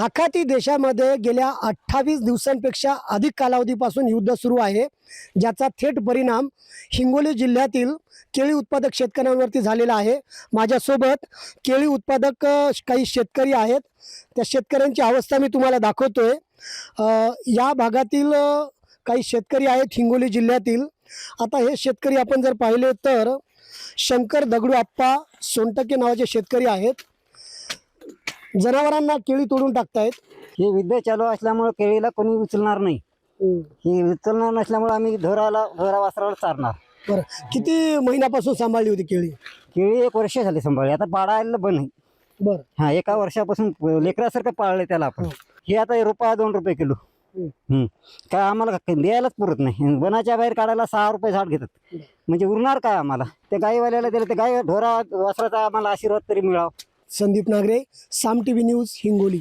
आखाती देशामध्ये गेल्या 28 दिवसांपेक्षा अधिक कालावधीपासून युद्ध सुरू आहे, ज्याचा थेट परिणाम हिंगोली जिल्ह्यातील केळी उत्पादक शेतकऱ्यांवरती झालेला आहे। माझ्यासोबत केळी उत्पादक काही शेतकरी आहेत, त्या शेतकऱ्यांची अवस्था मी तुम्हाला दाखवतोय। या भागातील काही शेतकरी आहेत हिंगोली जिल्ह्यातील। आता हे शेतकरी आपण जर पाहिले तर शंकर दगडू आप्पा सोनटके नावाचे शेतकरी आहेत। जनावरांना केळी तोडून टाकतायत। हे युद्ध चालू असल्यामुळे केळीला कोणी उचलणार नाही। हे उचलणार नसल्यामुळे आम्ही ढोरा वासरावर चारणार। बरं, किती महिन्यापासून सांभाळली होती केळी? केळी 1 वर्ष झाली सांभाळली, आता पाडायला बंद आहे। बरं, हा, 1 वर्षापासून लेकरासारखं पाळलंय त्याला आपण। हे आता ₹1-2 किलो। काय आम्हाला द्यायलाच पुरत नाही। वनाच्या बाहेर काढायला 6 रुपये झाड घेतात, म्हणजे उरणार काय आम्हाला? त्या गाईवाल्याला दिलं, ते गाई ढोरा वासराचा आम्हाला आशीर्वाद तरी मिळावा। संदीप नागरे, साम टीव्ही न्यूज, हिंगोली।